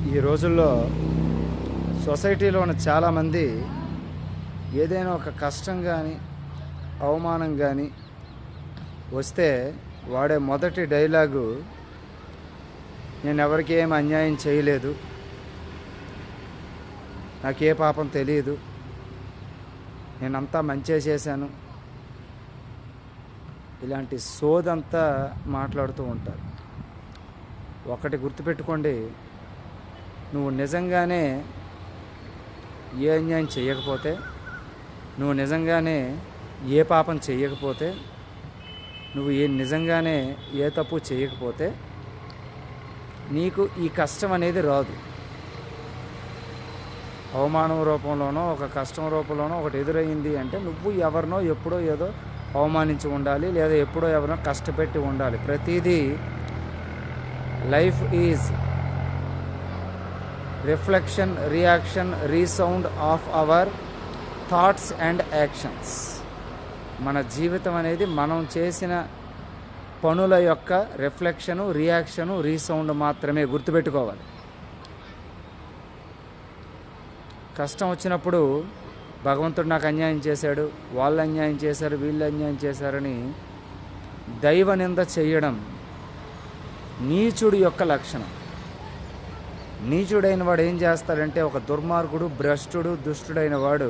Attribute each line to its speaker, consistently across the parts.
Speaker 1: ఈ రోజుల్లో సొసైటీలో ఉన్న చాలామంది ఏదైనా ఒక కష్టం కానీ అవమానం కానీ వస్తే వాడే మొదటి డైలాగు, నేను ఎవరికి ఏం అన్యాయం చేయలేదు, నాకే పాపం తెలియదు, నేనంతా మంచే చేశాను, ఇలాంటి సోదంతా మాట్లాడుతూ ఉంటారు. ఒకటి గుర్తుపెట్టుకోండి, నువ్వు నిజంగానే ఏ అన్యాయం చేయకపోతే, నువ్వు నిజంగానే ఏ పాపం చేయకపోతే, నువ్వు నిజంగానే ఏ తప్పు చేయకపోతే నీకు ఈ కష్టం అనేది రాదు. అవమానం రూపంలోనో ఒక కష్టం రూపంలోనో ఒకటి ఎదురయ్యింది అంటే నువ్వు ఎవరినో ఎప్పుడో ఏదో అవమానించి ఉండాలి, లేదా ఎప్పుడో ఎవరినో కష్టపెట్టి ఉండాలి. ప్రతిదీ life is reflection, reaction, resound of our thoughts and actions. మన జీవితం అనేది మనం చేసిన పనుల యొక్క రిఫ్లెక్షను, రియాక్షను, రీసౌండ్ మాత్రమే. గుర్తుపెట్టుకోవాలి. కష్టం వచ్చినప్పుడు భగవంతుడు నాకు అన్యాయం చేశాడు, వాళ్ళు అన్యాయం చేశారు, వీళ్ళు అన్యాయం చేశారని దైవ నింద చేయడం నీచుడి యొక్క లక్షణం. నీచుడైన వాడు ఏం చేస్తాడంటే, ఒక దుర్మార్గుడు, భ్రష్టుడు, దుష్టుడైన వాడు,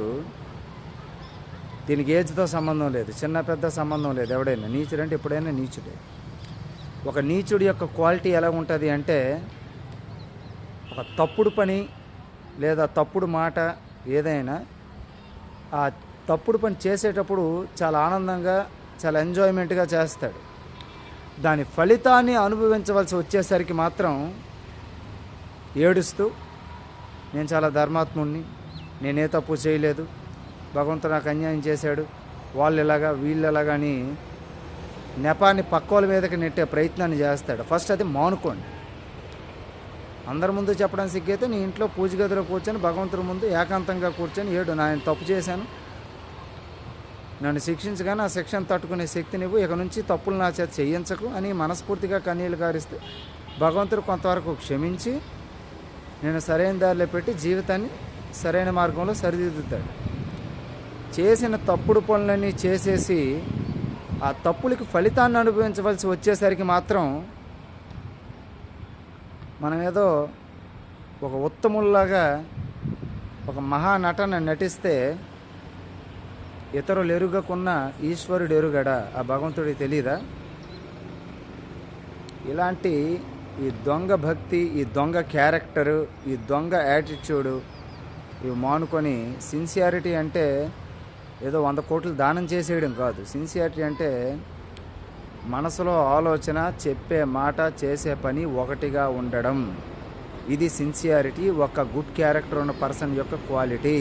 Speaker 1: దీనికి ఏజ్తో సంబంధం లేదు, చిన్న పెద్ద సంబంధం లేదు, ఎవడైనా నీచుడు అంటే ఎప్పుడైనా నీచుడే. ఒక నీచుడి యొక్క క్వాలిటీ ఎలా ఉంటుంది అంటే, ఒక తప్పుడు పని లేదా తప్పుడు మాట ఏదైనా ఆ తప్పుడు పని చేసేటప్పుడు చాలా ఆనందంగా, చాలా ఎంజాయ్మెంట్గా చేస్తాడు. దాని ఫలితాన్ని అనుభవించవలసి వచ్చేసరికి మాత్రం ఏడుస్తూ, నేను చాలా ధర్మాత్ముడిని, నేనే తప్పు చేయలేదు, భగవంతుడు నాకు అన్యాయం చేశాడు, వాళ్ళు ఎలాగా వీళ్ళు ఎలాగా అని నెపాన్ని పక్కోల మీదకి నెట్టే ప్రయత్నాన్ని చేస్తాడు. ఫస్ట్ అది మానుకోండి. అందరి ముందు చెప్పడానికి సిగ్గైతే నీ ఇంట్లో పూజ గదిలో కూర్చొని భగవంతుడి ముందు ఏకాంతంగా కూర్చొని ఏడు, నేను తప్పు చేశాను, నన్ను శిక్షించగా నా శిక్షను తట్టుకునే శక్తి నువ్వు, ఇక నుంచి తప్పులు నా చేత చేయించకు అని మనస్ఫూర్తిగా కన్నీళ్ళు గారిస్తే భగవంతుడు కొంతవరకు క్షమించి నేను సరైన దారిలో పెట్టి జీవితాన్ని సరైన మార్గంలో సరిదిద్దుతాడు. చేసిన తప్పుడు పనులన్నీ చేసేసి ఆ తప్పులకి ఫలితాన్ని అనుభవించవలసి వచ్చేసరికి మాత్రం మనం ఏదో ఒక ఉత్తముల్లాగా ఒక మహానటన నటిస్తే ఇతరులు ఎరుగకున్న ఈశ్వరుడు ఎరుగడా, ఆ భగవంతుడికి తెలీదా? ఇలాంటి ఈ దొంగ భక్తి, ఈ దొంగ క్యారెక్టరు, ఈ దొంగ యాటిట్యూడు ఇవి మానుకొని, సిన్సియారిటీ అంటే ఏదో 100 కోట్లు దానం చేసేయడం కాదు. సిన్సియారిటీ అంటే మనసులో ఆలోచన, చెప్పే మాట, చేసే పని ఒకటిగా ఉండడం. ఇది సిన్సియారిటీ, ఒక గుడ్ క్యారెక్టర్ ఉన్న పర్సన్ యొక్క క్వాలిటీ.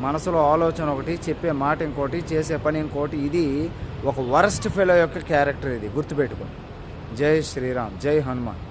Speaker 1: మనసులో ఆలోచన ఒకటి, చెప్పే మాట ఇంకోటి, చేసే పని ఇంకోటి. ఇది ఒక వరస్ట్ ఫెలో యొక్క క్యారెక్టర్. ఇది గుర్తుపెట్టుకోండి. జై శ్రీరామ్, జై హనుమాన్.